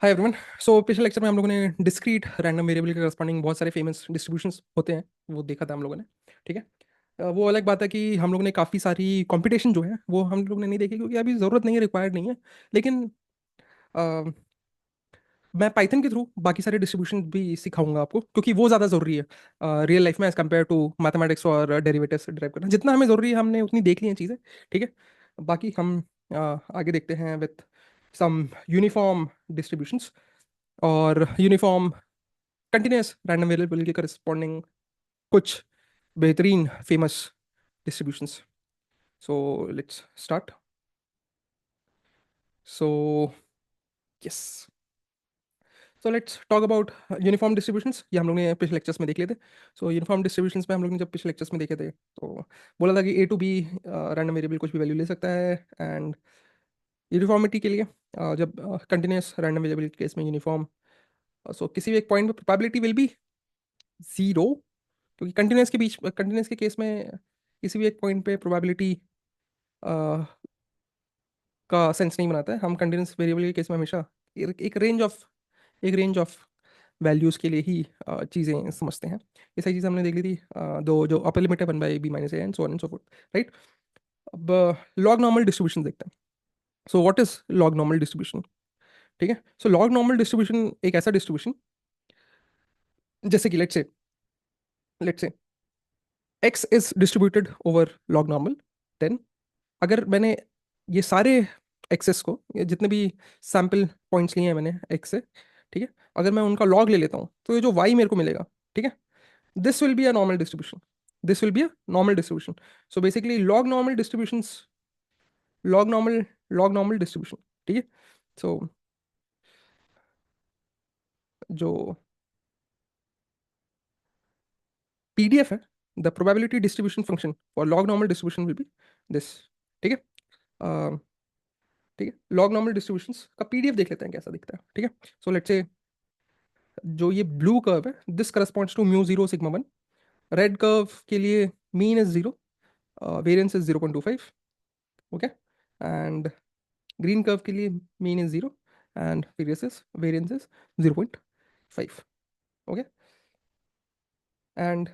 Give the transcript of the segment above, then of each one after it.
Hi everyone. सो पिछले lecture में हम लोगों ने डिस्क्रीट रैंडम वेरिएबल के करस्पॉन्डिंग बहुत सारे फेमस डिस्ट्रीब्यूशंस होते हैं वो देखा था हम लोगों ने। ठीक है। वो अलग बात है कि हम लोगों ने काफ़ी सारी कंपटीशन जो है वो हम लोगों ने नहीं देखी क्योंकि अभी ज़रूरत नहीं है, रिक्वायर्ड नहीं है। लेकिन अ, मैं पाइथन के थ्रू बाकी सारे डिस्ट्रीब्यूशन भी सिखाऊंगा आपको क्योंकि वो ज़्यादा ज़रूरी है रियल लाइफ में एज कम्पेयर टू मैथमेटिक्स और डेरिवेटिव्स ड्राइव करना। जितना हमें ज़रूरी है हमने उतनी देख ली हैं चीज़ें। ठीक है। बाकी हम आगे देखते हैं विथ सम यूनिफॉर्म डिस्ट्रीब्यूशंस और यूनिफॉर्म कंटिन्यूस रैंडम वेरिएबल के करस्पॉन्डिंग कुछ बेहतरीन famous distributions. So let's start. So yes, so let's talk about uniform distributions. ये हम लोग ने पिछले लेक्चर्स में देख लिए थे। सो यूनिफॉर्म डिस्ट्रीब्यूशंस में हम लोग ने जब पिछले लेक्चर्स में देखे थे तो बोला था कि ए टू बी रैंडम वेरिएबल कुछ भी वैल्यू ले सकता है। एंड यूनिफॉर्मिटी के लिए जब कंटिन्यूस रैंडम वेरिएबल के केस में यूनिफॉर्म, सो किसी भी एक पॉइंट पे प्रोबेबिलिटी विल बी जीरो, क्योंकि कंटिन्यूस के केस में किसी भी एक पॉइंट पे प्रोबेबिलिटी का सेंस नहीं बनाता है। हम कंटिन्यूस वेरिएबल के केस में हमेशा एक रेंज ऑफ वैल्यूज़ के लिए ही चीज़ें समझते हैं। ये सारी चीज़ें हमने देख ली थी। दो जो अपर लिमिट है 1/b - a and so on and so fourth, right. अब लॉग नॉर्मल डिस्ट्रीब्यूशन देखते हैं। So what is log normal distribution? ठीक है। सो लॉग नॉर्मल डिस्ट्रीब्यूशन एक ऐसा डिस्ट्रीब्यूशन जैसे कि let's say X is distributed over log normal. Then अगर मैंने ये सारे एक्सेस को, ये जितने भी सैम्पल पॉइंट्स लिए हैं मैंने एक्स से, ठीक है, अगर मैं उनका लॉग ले लेता हूँ तो ये जो वाई मेरे को मिलेगा, ठीक है, this will be a normal distribution. This will be a normal distribution. So basically log normal distribution, ठीक है। सो जो पीडीएफ है, the probability distribution function for log normal distribution will be this. ठीक है। ठीक है, लॉग नॉर्मल डिस्ट्रीब्यूशंस का PDF देख लेते हैं कैसा दिखता है। ठीक है। सो लेट्स से जो ये ब्लू कर्व है this corresponds to mu zero sigma one. Red curve के लिए mean is zero, variance is 0.25। Okay. And green curve के लिए mean is zero and variance is 0.5। Okay. and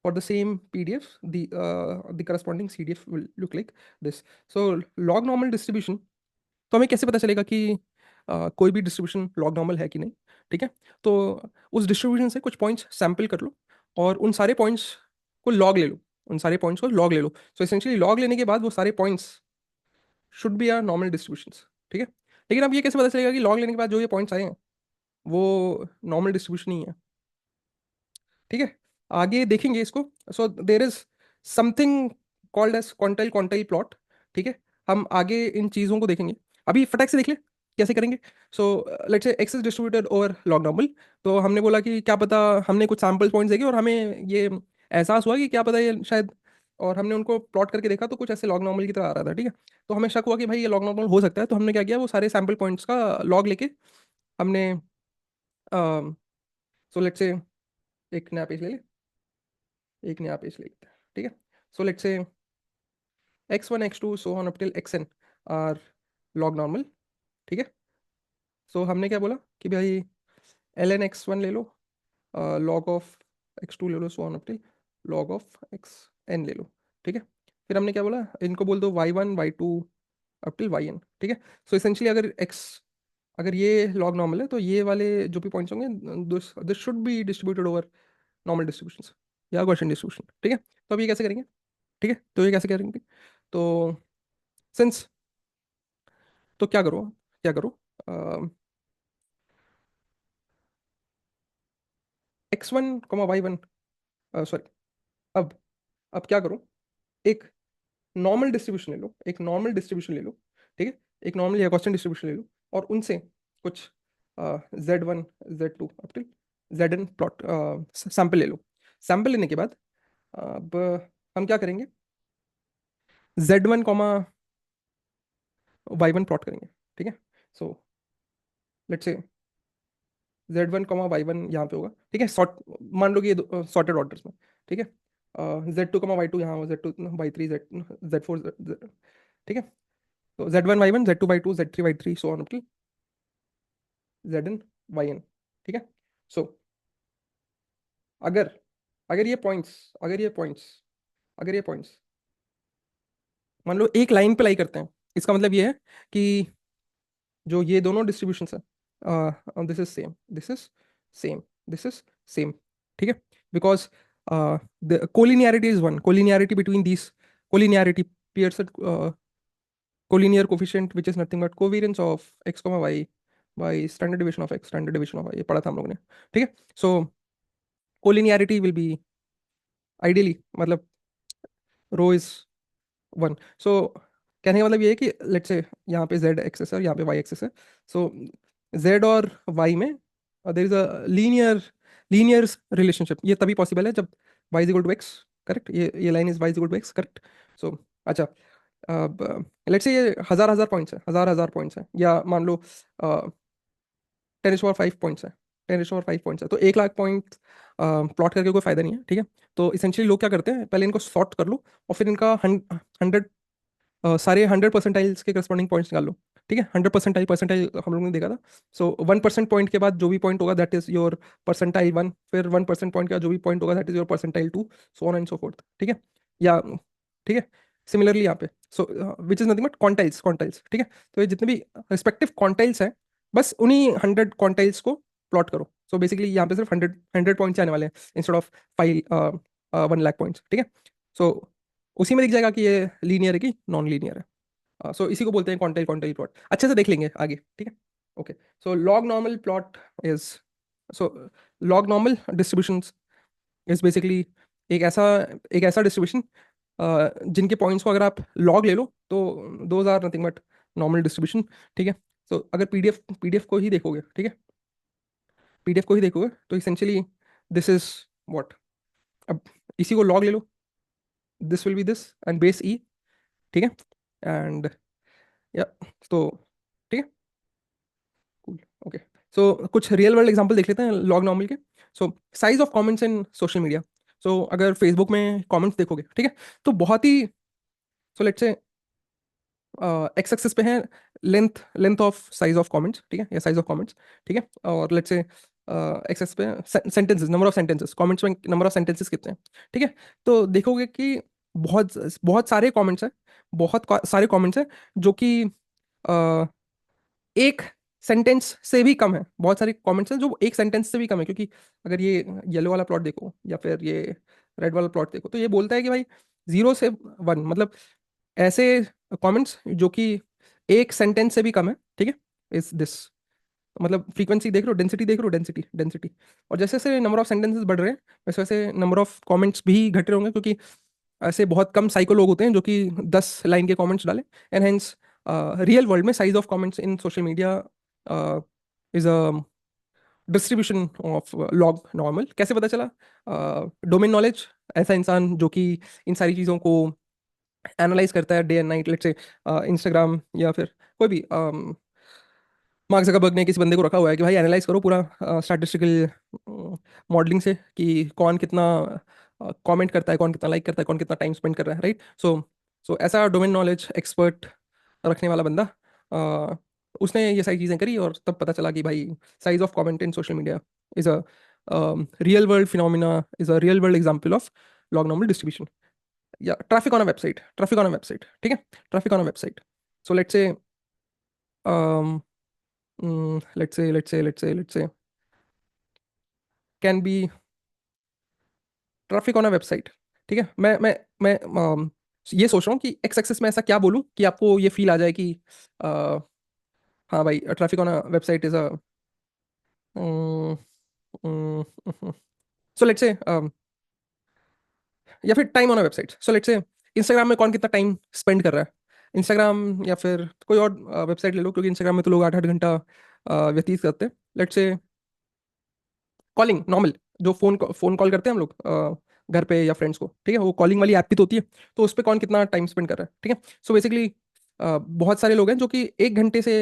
for the same PDF, the corresponding CDF will look like this. So log normal distribution, तो हमें कैसे पता चलेगा कि कोई भी डिस्ट्रीब्यूशन लॉग नॉर्मल है कि नहीं? ठीक है। तो उस डिस्ट्रीब्यूशन से कुछ पॉइंट्स सैंपल कर लो और उन सारे पॉइंट्स को लॉग ले लो। उन सारे पॉइंट्स को लॉग ले लो। सो एसेंशियली लॉग लेने के बाद वो सारे points should be are normal distributions. ठीक है। लेकिन अब ये कैसे पता चलेगा कि लॉग लेने के बाद जो ये पॉइंट्स आए हैं वो नॉर्मल डिस्ट्रीब्यूशन ही है? ठीक है, आगे देखेंगे इसको। So there is something called as quantile quantile plot. ठीक है, हम आगे इन चीज़ों को देखेंगे। अभी फटाक से देख ले कैसे करेंगे। सो let's say X is distributed over log normal. तो हमने बोला कि क्या पता, हमने कुछ सैम्पल पॉइंट्स देखे और हमें ये एहसास हुआ कि क्या पता ये शायद, और हमने उनको प्लॉट करके देखा तो कुछ ऐसे लॉग नॉर्मल की तरह आ रहा था। ठीक है। तो हमें शक हुआ कि भाई ये लॉग नॉर्मल हो सकता है। तो हमने क्या किया, वो सारे सैम्पल पॉइंट्स का लॉग लेके हमने, सो लेट्स से एक नया पेज ले ले, एक नया पेज ले लेते हैं। ठीक है। So let's say x1 x2 so on up till xn are log normal. ठीक है। सो हमने क्या बोला कि भाई ln x1 ले लो, लॉग ऑफ x2 ले लो, so on up till log of xn ले लो। ठीक है। फिर हमने क्या बोला, इनको बोल दो y1 y2 up till yn। ठीक है। सो इसेंशियली अगर ये लॉग नॉर्मल है तो ये वाले जो भी पॉइंट्स होंगे this should be distributed over normal distributions या गॉसियन डिस्ट्रीब्यूशन। ठीक है। तो अब ये कैसे करेंगे? ठीक है, तो ये कैसे करेंगे? तो सिंस, तो क्या करो, x1 y1, सॉरी, अब अब क्या करो, एक नॉर्मल डिस्ट्रीब्यूशन ले लो, एक नॉर्मल डिस्ट्रीब्यूशन ले लो। ठीक है, एक नॉर्मल या गॉसियन डिस्ट्रीब्यूशन ले लो और उनसे कुछ z1 z2 up till zn plot sample ले लो। सैंपल लेने के बाद अब हम क्या करेंगे, z1 y1 प्लॉट करेंगे। ठीक है। सो लेट्स से z1 y1 यहाँ पे होगा। ठीक है, मान लो कि ये सॉर्टेड ऑर्डर्स में। ठीक है। z2 y2 यहाँ हो, z2 y3 z4 ठीक है। तो z1 y1 z2 y2 z3 y3 so on. Z N Y N, ठीक है। सो अगर अगर ये पॉइंट्स अगर ये पॉइंट्स अगर ये पॉइंट्स मान लो एक लाइन पे लाई करते हैं, इसका मतलब ये है कि जो ये दोनों डिस्ट्रीब्यूशन है, this is same, this is same, this is same, ठीक है। Because the collinearity is one, collinearity between these, collinearity Pearson collinear coefficient which is nothing but covariance of X comma Y by standard division of X, standard division of Y, ये पढ़ा था हम लोगों ने, ठीक है। So collinearity will be ideally, मतलब rho is one. सो कहने का मतलब ये है कि लेट्स से यहाँ पे जेड एक्सेस है और यहाँ पे वाई एक्सेस है। सो जेड और वाई में there is a linear relationship. ये तभी पॉसिबल है जब Y is equal to X, correct. ये line is Y is equal to X, correct. So अच्छा, अब लेट्स से ये हजार हजार पॉइंट्स है, हजार हजार पॉइंट्स है, या मान लो 10⁻5 पॉइंट्स है, 10⁻5 पॉइंट्स है, तो 1 लाख पॉइंट प्लॉट करके कोई फायदा नहीं है, ठीक है। तो इसेंशियली लोग क्या करते हैं, पहले इनको सॉर्ट कर लो और फिर इनका 100 सारे 100 परसेंटाइल्स के करस्पॉन्डिंग पॉइंट्स निकाल लो, ठीक है। 100 परसेंटाइल, परसेंटाइल हम लोगों ने देखा था। सो 1% पॉइंट के बाद जो भी पॉइंट होगा that is your percentile one, फिर 1% पॉइंट के बाद जो भी पॉइंट होगा that is your percentile two, so on and so forth, ठीक है। या ठीक है, सिमिलरली यहाँ पे so which is nothing but quantiles, quantiles, ठीक है। तो ये जितने भी रिस्पेक्टिव क्वांटाइल्स हैं, बस उन्हीं 100 क्वांटाइल्स को प्लॉट करो। सो बेसिकली यहाँ पे सिर्फ 100 पॉइंट्स आने वाले हैं इंस्टेड ऑफ 1 लाख पॉइंट्स, ठीक है। सो उसी में दिख जाएगा कि ये लीनियर है कि नॉन लीनियर है। सो इसी को बोलते हैं क्वांटाइल क्वांटाइल प्लॉट, अच्छे से देख लेंगे आगे, ठीक है। Okay, so log normal plot is, so log normal distribution is basically एक ऐसा एक ऐसा डिस्ट्रीब्यूशन जिनके पॉइंट्स को अगर आप लॉग ले लो तो those are nothing but normal distribution, ठीक है। तो अगर पीडीएफ को ही देखोगे, ठीक है, पीडीएफ को ही देखोगे तो इसेंशियली दिस इज व्हाट, अब इसी को लॉग ले लो, this will be this and base E, ठीक है। एंड या तो ठीक है, कूल, ओके। सो कुछ रियल वर्ल्ड एग्जांपल देख लेते हैं लॉग नॉर्मल के। So size of comments in social media. So अगर फेसबुक में कमेंट्स देखोगे, ठीक है, तो बहुत ही, so let's say x axis पे है length, length of size of comments, ठीक है, या साइज ऑफ कमेंट्स, ठीक है। और लेट्स से एक्स एक्स पे sentences, number of sentences, comments में नंबर ऑफ सेंटेंसेस कितने हैं, ठीक है। तो देखोगे कि बहुत बहुत सारे कमेंट्स हैं, सारे कमेंट्स हैं जो कि एक सेंटेंस से भी कम है, बहुत सारे कमेंट्स हैं जो एक सेंटेंस से भी कम है, क्योंकि अगर ये येलो वाला प्लॉट देखो या फिर ये रेड वाला प्लॉट देखो तो ये बोलता है कि भाई 0 से 1, मतलब ऐसे कमेंट्स जो कि एक सेंटेंस से भी कम है, ठीक है, इज दिस, मतलब फ्रीक्वेंसी देख रहे हो, डेंसिटी देख रहे हो, डेंसिटी डेंसिटी। और जैसे जैसे नंबर ऑफ सेंटेंसेस बढ़ रहे हैं वैसे वैसे नंबर ऑफ कमेंट्स भी घट रहे होंगे, क्योंकि ऐसे बहुत कम साइको लोग होते हैं जो कि 10 लाइन के कमेंट्स डालें। एंड हेंस रियल वर्ल्ड में size of comments in social media is a distribution of log normal. कैसे पता चला? डोमेन नॉलेज, ऐसा इंसान जो कि इन सारी चीज़ों को एनालाइज करता है day and night, let's say Instagram या फिर कोई भी मार्क जकरबर्ग ने किसी बंदे को रखा हुआ है कि भाई एनालाइज करो पूरा स्टैटिस्टिकल मॉडलिंग से कि कौन कितना कमेंट करता है, कौन कितना लाइक करता है, कौन कितना टाइम स्पेंड कर रहा है, राइट। सो ऐसा डोमेन नॉलेज एक्सपर्ट रखने वाला बंदा, उसने ये सारी चीज़ें करी और तब पता चला कि भाई size of comment in social media is a real world phenomena, is a real world example of log normal distribution. या traffic on a website, traffic on a website, ठीक है, traffic on a website. So let's say let's say can be traffic on a website, ठीक है। मैं ये सोच रहा हूँ कि एक्स एक्सेस में ऐसा क्या बोलूँ कि आपको ये फील आ जाए कि हाँ भाई traffic on a website is a, so let's से या फिर time on a website. So let's से इंस्टाग्राम में कौन कितना टाइम स्पेंड कर रहा है, इंस्टाग्राम या फिर कोई और वेबसाइट ले लो, क्योंकि इंस्टाग्राम में तो लोग 8 8 घंटा व्यतीत करते हैं। लेट्स से कॉलिंग नॉर्मल, जो फोन कॉल करते हैं हम लोग घर पे या फ्रेंड्स को, ठीक है, वो कॉलिंग वाली ऐप भी तो होती है, तो उस पर कौन कितना टाइम स्पेंड कर रहा है, ठीक है। सो बेसिकली बहुत सारे लोग हैं जो कि 1 घंटे से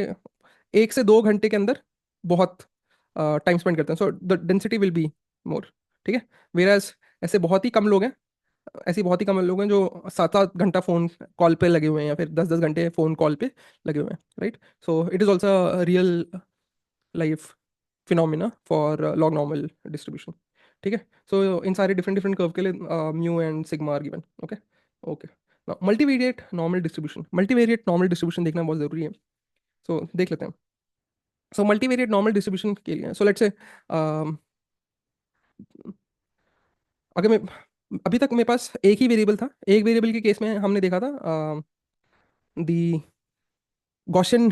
1 से 2 घंटे के अंदर बहुत टाइम स्पेंड करते हैं, so the density will be more, ठीक है। वेराज ऐसे बहुत ही कम लोग हैं, ऐसी बहुत ही कम लोग हैं जो 7 7 घंटा फोन कॉल पे लगे हुए हैं या फिर 10 10 घंटे फोन कॉल पे लगे हुए हैं, right. So it is also real life phenomena for log normal distribution. ठीक है, सो इन सारे डिफरेंट डिफरेंट कर्व के लिए mu and sigma are given. Okay okay, multivariate normal distribution, multivariate normal distribution देखना बहुत जरूरी है। सो देख लेते हैं। सो मल्टीवेरिएट नॉर्मल डिस्ट्रीब्यूशन के लिए, सो लेट्स से अगर मैं, अभी तक मेरे पास एक ही वेरिएबल था, एक वेरिएबल के केस में हमने देखा था दी गॉसियन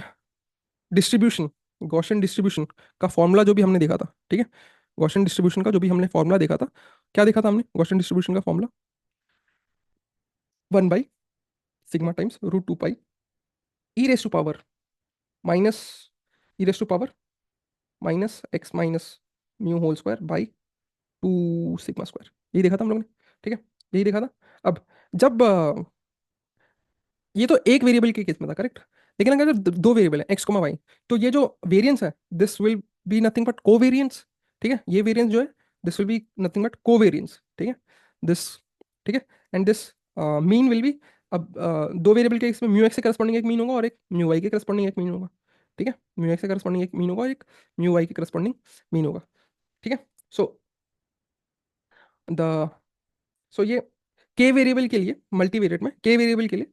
डिस्ट्रीब्यूशन, गॉसियन डिस्ट्रीब्यूशन का फॉर्मूला जो भी हमने देखा था। ठीक है, गॉसियन डिस्ट्रीब्यूशन का जो भी हमने फॉर्मूला देखा था, क्या देखा था हमने गॉसियन डिस्ट्रीब्यूशन का formula? 1/σ times √2 pi e raise to power minus e raise to power minus x minus mu whole square by 2 sigma square, यही देखा था हम लोग ने। ठीक है, यही देखा था। अब जब ये तो एक वेरिएबल के केस में था, करेक्ट। लेकिन अगर दो वेरिएबल है एक्स कोमा वाई, तो ये जो वेरिएंस है this will be nothing but covariance. ठीक है, ये वेरिएंस जो है this will be nothing but covariance. ठीक है, दिस, ठीक है, and this mean will be, अब दो वेरिएबल के केस में म्यू एक्स के करस्पॉन्डिंग एक मीन होगा और एक म्यू वाई के करस्पॉन्डिंग एक मीन होगा। ठीक है, म्यू एक्स के करस्पॉन्डिंग एक मीन होगा और एक म्यू वाई के करस्पॉन्डिंग मीन होगा। ठीक है, सो द सो ये के वेरिएबल के लिए, मल्टीवेरिएट में के वेरिएबल के लिए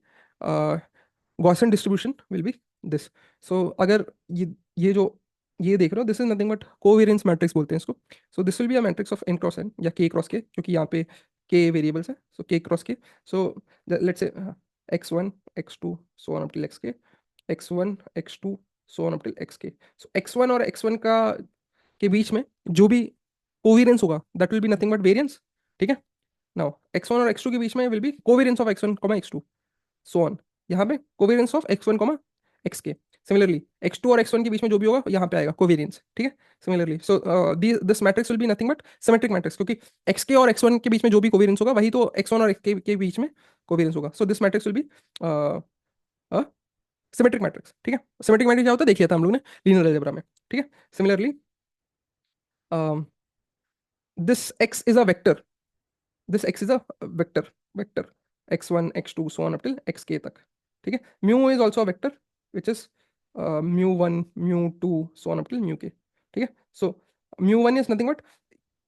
Gaussian distribution will be this. So अगर ये जो ये देख रहे हो, this is nothing but covariance matrix बोलते हैं इसको। So this will be a matrix of N cross N या के क्रॉस के, क्योंकि यहाँ पे के वेरिएबल्स है, सो के क्रॉस के। सो let's say x1 x2 so on up till xk, x1 x2 so on up till xk। So x1 और x1 का के बीच में जो भी कोवेरिएंस होगा that will be nothing but variance. ठीक है, नाउ x1 और x2 के बीच में will be covariance of x1 x2 so on, यहाँ पे covariance of x1 xk। Similarly x2 और x1 के बीच में जो भी होगा यहाँ पे आएगा कोवेरिएंस। ठीक है, similarly so this matrix will be nothing but symmetric matrix, क्योंकि xk और x1 के बीच में जो भी कोवेरिएंस होगा वही तो x1 और xk के बीच में कोवेरिएंस होगा। So this matrix will be symmetric matrix. ठीक है, सिमेट्रिक मैट्रिक्स क्या होता है देख लिया था हम लोग ने लीनियर अलजेब्रा में। ठीक है, similarly this x is a vector, this x is a vector, vector x1 x2 so on up till xk तक। ठीक है, mu is also a vector which is μ1 μ2 so on up till μk। ठीक है, सो μ1 is nothing but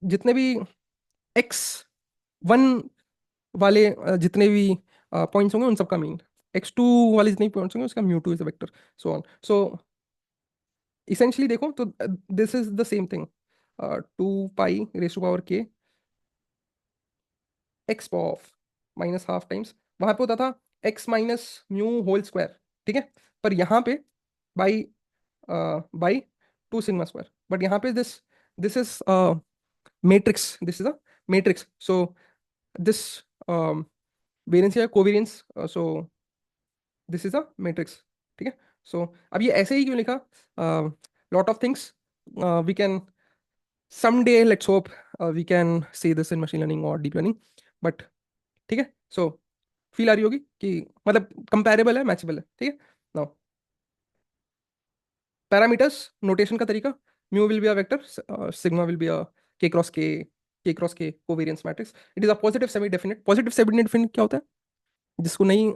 जितने भी x1 वाले जितने भी पॉइंट्स होंगे उन सबका मीन, x2 वाले जितने भी पॉइंट्स होंगे उसका μ2 is a vector so on. So essentially देखो तो this is the same thing, 2 pi raise to power k x of minus half times, वहां पे होता था x minus mu whole square. ठीक है, पर यहाँ पे by by 2 sigma square, but यहाँ पे this this is matrix, this is a matrix. So this variance या covariance, so this is a matrix. ठीक है, सो अब ये ऐसे ही क्यों लिखा, lot of things we can someday let's hope we can see this in machine learning or deep learning, but ठीक है। सो फील आ रही होगी कि मतलब कंपैरेबल है, मैचेबल है। ठीक है, नाउ पैरामीटर्स नोटेशन का तरीका, mu will be a vector, sigma will be अ के क्रॉस के क्रॉस के covariance matrix. It is a positive semi definite. Positive semi definite क्या होता है, जिसको नहीं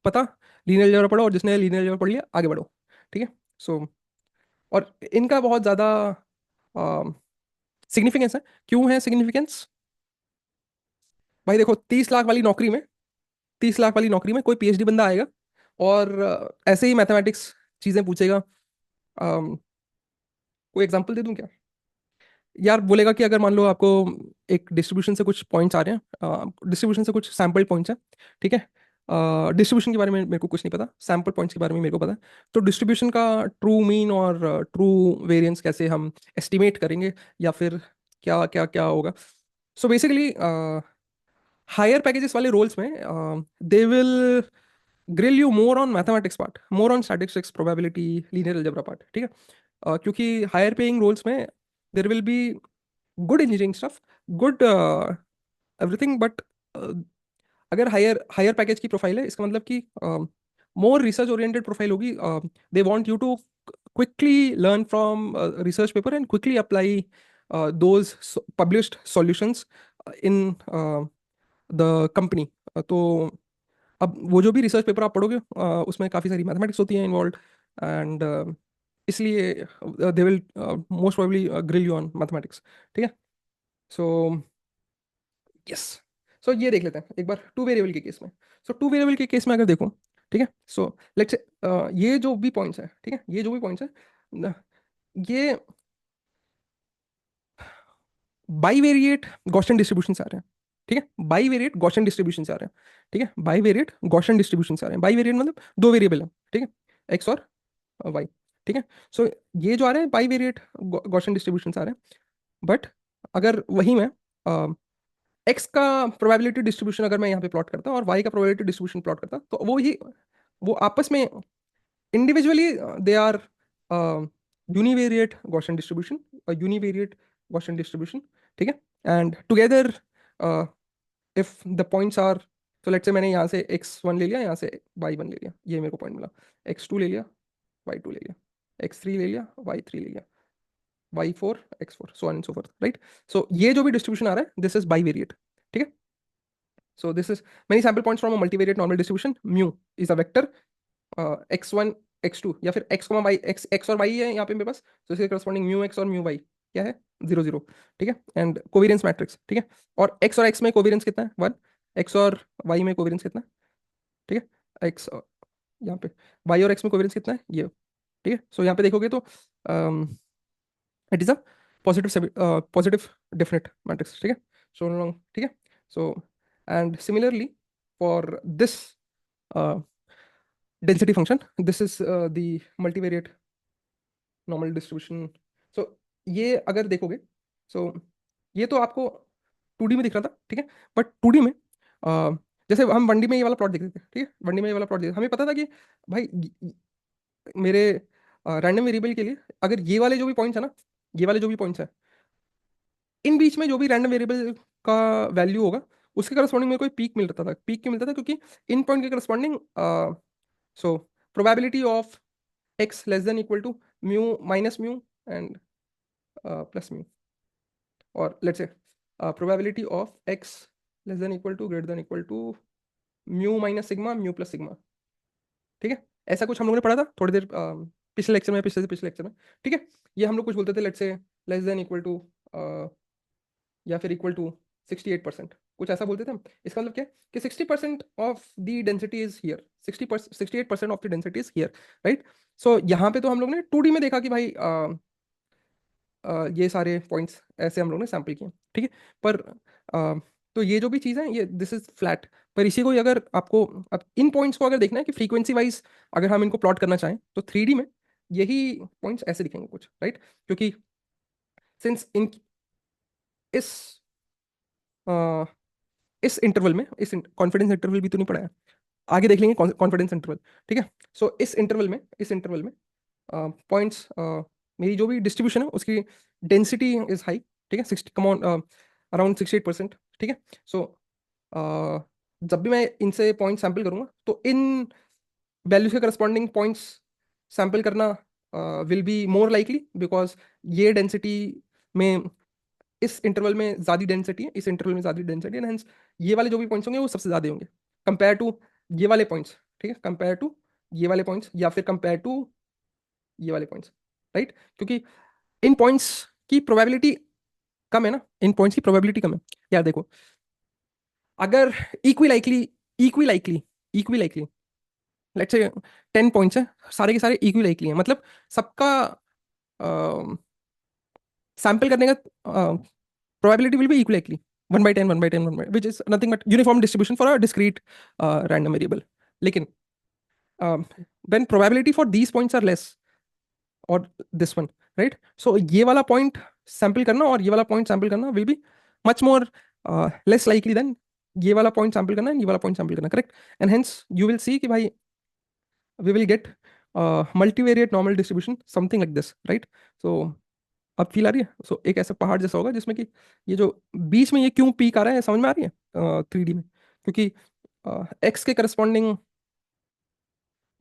पता लीनियर अलजेब्रा पढ़ो, और जिसने लीनियर अलजेब्रा पढ़ लिया आगे बढ़ो। ठीक है, सो और इनका बहुत ज़्यादा सिग्निफिकेंस है। क्यों है सिग्निफिकेंस? भाई देखो 30 लाख वाली नौकरी में, 30 लाख वाली नौकरी में कोई पीएचडी बंदा आएगा और ऐसे ही मैथमेटिक्स चीजें पूछेगा। कोई एग्जांपल दे दूं क्या? यार बोलेगा कि अगर मान लो आपको एक डिस्ट्रीब्यूशन से कुछ पॉइंट्स आ रहे हैं, डिस्ट्रीब्यूशन से कुछ सैम्पल पॉइंट्स हैं। ठीक है, डिस्ट्रीब्यूशन के बारे में मेरे को कुछ नहीं पता, सैम्पल पॉइंट्स के बारे में मेरे को पता है। तो डिस्ट्रीब्यूशन का ट्रू मीन और ट्रू वेरिएंस कैसे हम एस्टिमेट करेंगे, या फिर क्या क्या क्या होगा। सो बेसिकली हायर पैकेजेस वाले रोल्स में they will grill you more on mathematics part, more on statistics, probability, linear algebra part. ठीक है, क्योंकि हायर पेइंग रोल्स में there will be good engineering stuff, good everything, but अगर higher higher package की profile है, इसका मतलब कि मोर रिसर्च ओरिएंटेड प्रोफाइल होगी। They want you to quickly learn from research paper and quickly apply those published solutions in the company। तो अब वो जो भी रिसर्च पेपर आप पढ़ोगे उसमें काफ़ी सारी मैथमेटिक्स होती हैं इन्वॉल्व, एंड इसलिए they will most probably grill you on mathematics, ठीक है। सो यस, सो ये देख लेते हैं एक बार टू वेरिएबल के केस में। सो टू वेरिएबल के केस में अगर देखो, ठीक है, सो लेट्स ये जो भी पॉइंट्स है, ठीक है, ये जो भी पॉइंट्स है ये बाईवेरिएट गॉसियन डिस्ट्रीब्यूशन से आ रहे हैं, ठीक है, बाईवेरिएट गॉसियन डिस्ट्रीब्यूशन से आ रहे हैं, ठीक है, बाईवेरिएट गॉसियन डिस्ट्रीब्यूशन से आ रहे हैं। बाईवेरिएट मतलब दो वेरिएबल है, ठीक है, एक्स और वाई, ठीक है। सो ये जो आ रहे हैं बाईवेरिएट गॉसियन डिस्ट्रीब्यूशन से आ रहे हैं। बट अगर वही मैं एक्स का प्रोबेबिलिटी डिस्ट्रीब्यूशन अगर मैं यहाँ पे प्लॉट करता हूँ और वाई का प्रोबेबिलिटी डिस्ट्रीब्यूशन प्लॉट करता तो वो आपस में individually they are univariate Gaussian distribution, univariate Gaussian distribution, ठीक है। And together if the points are, तो लेट्स से मैंने यहाँ से x1 ले लिया, यहाँ से y1 ले लिया, ये मेरे को पॉइंट मिला, x2 ले लिया, y2 ले लिया, x3 ले लिया, y3 ले लिया, y4 x4, so on and so forth, right? So ये जो भी डिस्ट्रीब्यूशन आ रहा है दिस इज बाईवेरिएट, ठीक है। So this is many sample points from a multivariate normal distribution. Mu is a vector, x1 x2 या फिर x, y, x और y है यहाँ पे मेरे पास, तो इसके करस्पॉन्डिंग म्यू x और म्यू y क्या है, 0 0, ठीक है। एंड कोवेरियंस मैट्रिक्स, ठीक है, और x और x में कोवेरियंस कितना है, 1, x और y में कोवेरियंस कितना है, ठीक है, x यहाँ पे y और x में कोवेरियंस कितना है ये, ठीक है। सो यहाँ पे देखोगे तो it is a positive definite matrix, ठीक है, सो ठीक है। So and similarly for this density function, this is the multivariate normal distribution. So ये अगर देखोगे, so ये तो आपको 2D में दिख रहा था, ठीक है, बट 2D में जैसे हम 1D में ये वाला प्लॉट देख रहे थे, ठीक है, 1D में ये वाला प्लॉट देख हमें पता था कि भाई मेरे रैंडम वेरिएबल के लिए अगर ये वाले जो भी पॉइंट्स है ना, ये वाले जो भी पॉइंट्स है इन बीच में जो भी रैंडम वेरिएबल का वैल्यू होगा उसके करस्पॉन्डिंग में कोई पीक मिल रहा था, पीक क्यों मिलता था, क्योंकि इन पॉइंट के corresponding so probability of x less than equal to mu minus mu and plus mu, or let's say probability of x less than equal to greater than equal to mu minus sigma mu plus sigma, ठीक है। ऐसा कुछ हम लोगों ने पढ़ा था थोड़ी देर पिछले लेक्चर में, पिछले से पिछले लेक्चर में, ठीक है। ये हम लोग कुछ बोलते थे let's say less than equal to या फिर इक्वल टू 68%, कुछ ऐसा बोलते थे हम। इसका मतलब क्या है कि 60% of the density is here, 68% of the density is here, right. So यहाँ पे तो हम लोग ने 2D में देखा कि भाई ये सारे पॉइंट्स ऐसे हम लोग ने सैम्पल किए, ठीक है। पर तो ये जो भी चीज़ है ये दिस इज फ्लैट, पर इसी को ही अगर आपको अब इन पॉइंट्स को अगर देखना है कि फ्रीक्वेंसी वाइज अगर हम इनको प्लॉट करना चाहें तो 3D में यही पॉइंट्स ऐसे दिखेंगे कुछ, राइट, क्योंकि सिंस इन इस अ, इस इंटरवल में, इस कॉन्फिडेंस इंटरवल भी तो नहीं पढ़ा है, आगे देख लेंगे कॉन्फिडेंस इंटरवल, ठीक है। सो इस इंटरवल में पॉइंट्स मेरी जो भी डिस्ट्रीब्यूशन है उसकी डेंसिटी इज हाई, ठीक है, 60 कम अराउंड 68%, ठीक है। सो जब भी मैं इनसे पॉइंट सैंपल करूंगा तो इन वैल्यूज के करस्पॉन्डिंग पॉइंट्स सैंपल करना will be more likely, because ये डेंसिटी में इस इंटरवल में ज़्यादा डेंसिटी है, इस इंटरवल में ज़्यादा डेंसिटी है, हेंस ये वाले जो भी पॉइंट्स होंगे वो सबसे ज़्यादा होंगे कंपेयर टू ये वाले पॉइंट्स, ठीक है, कंपेयर टू ये वाले पॉइंट्स या फिर कंपेयर टू ये वाले पॉइंट्स, राइट, क्योंकि इन पॉइंट्स की प्रोबेबिलिटी कम है ना, इन पॉइंट्स की प्रोबेबिलिटी कम है। यार देखो, अगर equi likely let's say 10 points है, सारे के सारे इक्वी लाइकली हैं, मतलब सबका सैंपल करने का probability will be equal likely 1/10 1/10 which is nothing but uniform distribution for a discrete random variable. लेकिन when probability for these points are less or this one, right, so ये वाला point sample करना और ये वाला point sample करना will be much more less likely than ये वाला point sample करना ये वाला point sample करना, correct, and hence you will see कि भाई we will get multivariate normal distribution something like this, right. So अब फील आ रही है, सो एक ऐसा पहाड़ जैसा होगा जिसमें कि ये जो बीच में ये क्यों पीक आ रहा है समझ में आ रही है 3D में, क्योंकि एक्स के करस्पॉन्डिंग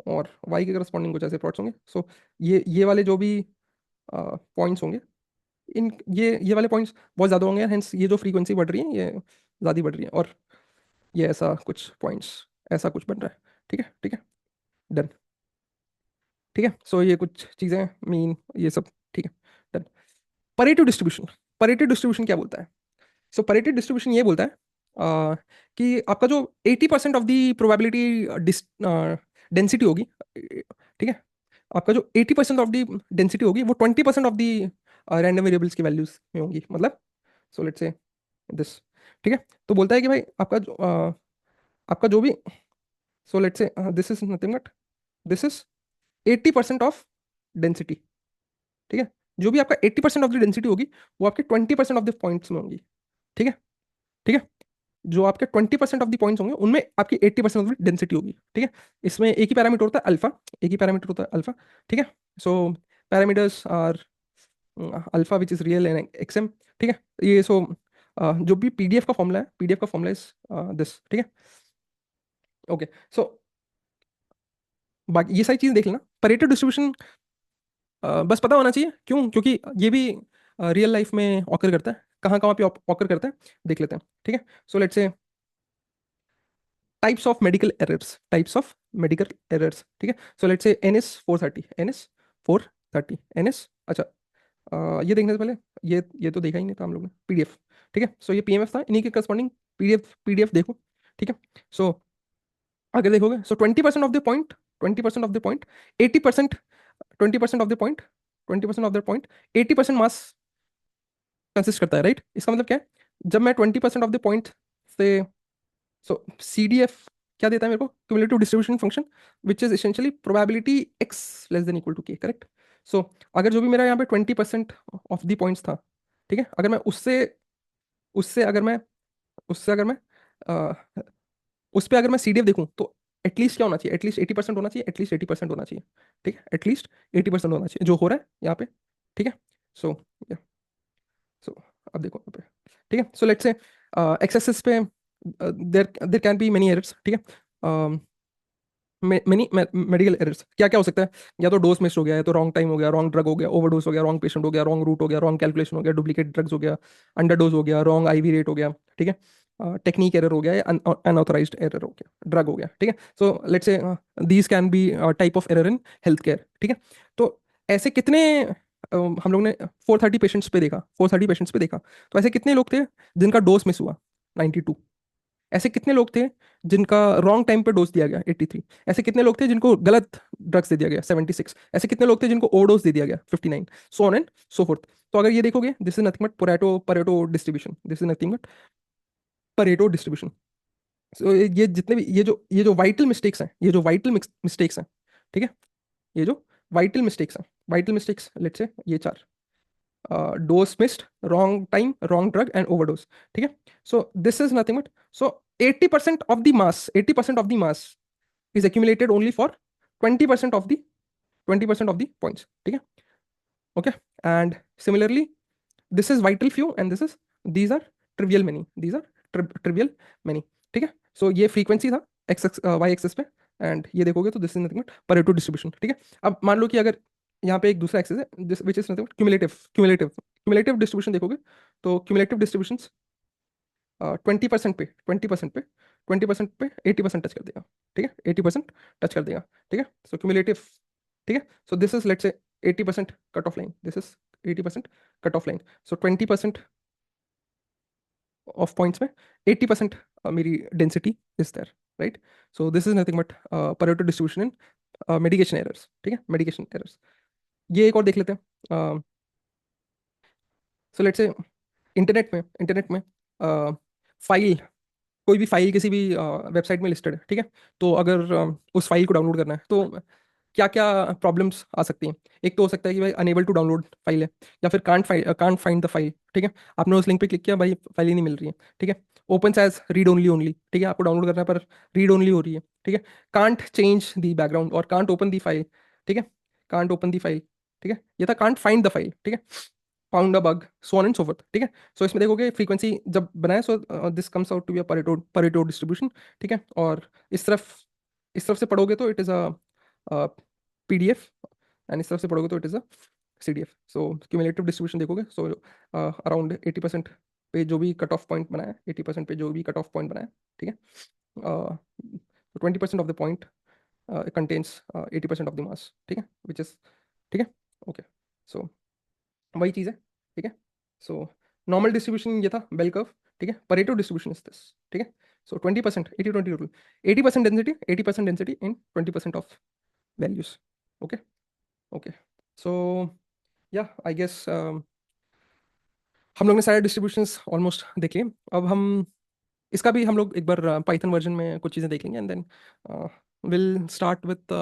और वाई के करस्पॉन्डिंग कुछ ऐसे प्लॉट्स होंगे। सो ये वाले जो भी पॉइंट्स होंगे इन ये वाले पॉइंट्स बहुत ज़्यादा होंगे, हेंस ये जो फ्रीक्वेंसी बढ़ रही है ये ज़्यादा बढ़ रही है, और ये ऐसा कुछ पॉइंट्स ऐसा कुछ बन रहा है, ठीक है, ठीक है, डन। ठीक है, सो ये कुछ चीज़ें मीन ये सब, ठीक है, done. Pareto distribution, Pareto distribution क्या बोलता है? सो परेटो डिस्ट्रीब्यूशन ये बोलता है कि आपका जो 80% ऑफ दी प्रोबेबिलिटी डेंसिटी होगी, ठीक है, आपका जो 80% ऑफ दी डेंसिटी होगी वो 20% ऑफ दी रैंडम वेरिएबल्स की वैल्यूज में होंगी, मतलब सो लेट्स से दिस, ठीक है। तो बोलता है कि भाई आपका जो भी, सो लेट्स से this is nothing but this is 80% of density, ठीक है। जो भी आपका 80% ऑफ द डेंसिटी होगी वो आपके 20% ऑफ द पॉइंट्स में होंगी, ठीक है, ठीक है। जो आपके 20% ऑफ द पॉइंट्स होंगे उनमें आपकी 80% ऑफ द डेंसिटी होगी, ठीक है। इसमें एक ही पैरामीटर होता है अल्फा, एक ही पैरामीटर होता है अल्फा, ठीक है। So parameters are alpha which is real and x m, ठीक है। ये सो जो भी पीडीएफ का फॉर्मूला है, पीडीएफ का फॉर्मूला इज दिस, ठीक है, ओके। सो बाकी ये सारी चीज देख लेना। परेटो डिस्ट्रीब्यूशन बस पता होना चाहिए, क्यों? क्योंकि ये भी रियल लाइफ में ऑकर करता है, कहाँ कहाँ पे ऑकर करता है देख लेते हैं, ठीक है। सो लेट्स से types of medical errors, types of medical errors, ठीक है। सो लेट्स से NS 430, NS 430, NS, अच्छा ये देखने से पहले ये तो देखा ही नहीं था हम लोग ने, पीडीएफ, ठीक है। सो ये पीएमएफ था, इन्हीं के करस्पॉन्डिंग पीडीएफ, पीडीएफ देखो, ठीक है। सो अगर देखोगे, सो 20% of the point, 20% of the point, 80%, 20% of the point, 20% of the point, 80% mass consist करता है, राइट? इसका मतलब क्या है? जब मैं 20% ऑफ द पॉइंट से, सो CDF क्या देता है मेरे को? Cumulative distribution function which is essentially probability x less than equal to k, correct? So अगर जो भी मेरा यहाँ पे 20% ऑफ द पॉइंट्स था, ठीक है, अगर मैं उससे उससे अगर मैं उससे अगर मैं अ, उस पर अगर मैं CDF देखूँ तो एटलीस्ट क्या होना चाहिए? एटलीस्ट 80% होना चाहिए, एटलीस्ट 80% होना चाहिए, ठीक है, एटलीस्ट 80% होना चाहिए, जो हो रहा है यहाँ पे, ठीक है। सो सो अब देखो यहाँ पे, ठीक है। So let's say x axis पे there there can be many errors, ठीक है, मेनी मेडिकल एरर्स क्या क्या हो सकता है? या तो डोज मिस हो गया, या तो रॉन्ग टाइम हो गया, रॉन्ग ड्रग हो गया, ओवरडोज हो गया, रॉन्ग पेशेंट हो गया, रॉन्ग रूट हो गया, रॉन्ग कैलकुलेशन हो गया, डुप्लीकेट ड्रग्स हो गया, अंडरडोज हो गया, रॉन्ग IV रेट हो गया, ठीक है, टेक्निक एरर हो गया, या अनऑथराइज्ड एरर हो गया, ड्रग हो गया, ठीक है। सो लेट्स से these can be type of error in health care, ठीक है। तो ऐसे कितने हम लोग ने 430 पेशेंट्स पे देखा, 430 पेशेंट्स पे देखा, तो ऐसे कितने लोग थे जिनका डोज मिस हुआ? 92। ऐसे कितने लोग थे जिनका रॉन्ग टाइम पे डोज दिया गया? 83। ऐसे कितने लोग थे जिनको गलत ड्रग्स दे दिया गया? 76। ऐसे कितने लोग थे जिनको ओवरडोज दे दिया गया? 59। So on and so forth. तो अगर ये देखोगे, this is nothing but Pareto, Pareto distribution, this is nothing but Pareto distribution. So ये जितने भी ये जो वाइटल मिस्टेक्स हैं, ये जो वाइटल मिस्टेक्स हैं, ठीक है, ये जो वाइटल मिस्टेक्स हैं, वाइटल मिस्टेक्स लेट्स से ये चार, dose missed, wrong time, wrong drug and overdose, ठीक है। सो this is nothing but, so 80% of the mass, 80% of the mass is accumulated only for 20% of the 20% of the points, ठीक है, okay। And similarly this is vital few and this is, these are trivial many, these are trivial many, ठीक है। सो ये frequency था x y axis पे, and ये देखोगे तो this is nothing but Pareto distribution, ठीक है। अब मान लो कि अगर यहाँ पे एक दूसरा एक्सिस है this which is nothing but cumulative, cumulative distribution देखोगे तो क्यूमुलेटिव डिस्ट्रीब्यूशन 20% पे, 80% टच कर देगा, ठीक है, 80% टच कर देगा, ठीक है। सो क्यूमुलेटिव, ठीक है। सो this is let's say 80% cut off line, this is 80% cut off line. So 20% of points में 80% मेरी density is there, right? So this is nothing but Pareto distribution in medication errors, ठीक है, मेडिकेशन एरर्स। ये एक और देख लेते हैं। सो लेट्स से इंटरनेट में फाइल, कोई भी फाइल किसी भी वेबसाइट में लिस्टेड है, ठीक है। तो अगर उस फाइल को डाउनलोड करना है तो क्या क्या प्रॉब्लम्स आ सकती हैं? एक तो हो सकता है कि भाई अनेबल टू डाउनलोड फाइल है, या फिर कांट फाइंड द फाइल, ठीक है। आपने उस लिंक पे क्लिक किया, भाई फाइल ही नहीं मिल रही है, ठीक है। Open as read only only, ठीक है, आपको डाउनलोड करना है पर रीड ओनली हो रही है, ठीक है। कांट चेंज दी बैकग्राउंड और कांट ओपन दी फाइल, ठीक है, कांट ओपन दी फाइल, ठीक है। ये था कांट फाइंड द फाइल, ठीक है, found a bug, so on and so forth, ठीक है। सो इसमें देखोगे फ्रीक्वेंसी जब बनाए, so this comes out to be a Pareto, Pareto distribution, ठीक है। और इस तरफ से पढ़ोगे तो it is a PDF, and इस तरफ से पढ़ोगे तो it is a CDF। So cumulative distribution देखोगे, सो अराउंड 80% पे जो भी कट ऑफ पॉइंट बनाया, 80% पे जो भी कट ऑफ पॉइंट बनाया, ठीक है, 20% of the point contains 80% of the mass, ठीक है, विच इज, ठीक है, ओके। सो वही चीज़ है, ठीक है। सो नॉर्मल डिस्ट्रीब्यूशन ये था, बेल कर्व, ठीक है। परेटो डिस्ट्रीब्यूशन इज दिस, ठीक है। So 20%, 80-20 rule, 80% density, 80% density in 20% of values, okay, okay. So या आई गेस हम लोग ने सारे डिस्ट्रीब्यूशंस ऑलमोस्ट देख लिए। अब हम इसका भी हम लोग एक बार पाइथन वर्जन में कुछ चीज़ें देख लेंगे, and then will start with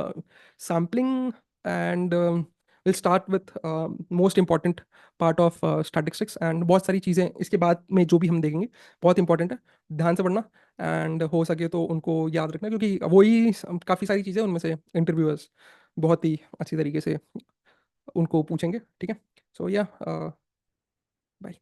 sampling, and will start with most important part of statistics, and बहुत सारी चीज़ें इसके बाद में जो भी हम देखेंगे बहुत इंपॉर्टेंट है, ध्यान से पढ़ना, एंड हो सके तो उनको याद रखना, क्योंकि वही काफ़ी सारी चीज़ें उनमें से इंटरव्यूअर्स बहुत ही अच्छी तरीके से उनको पूछेंगे, ठीक है। सो या बाय।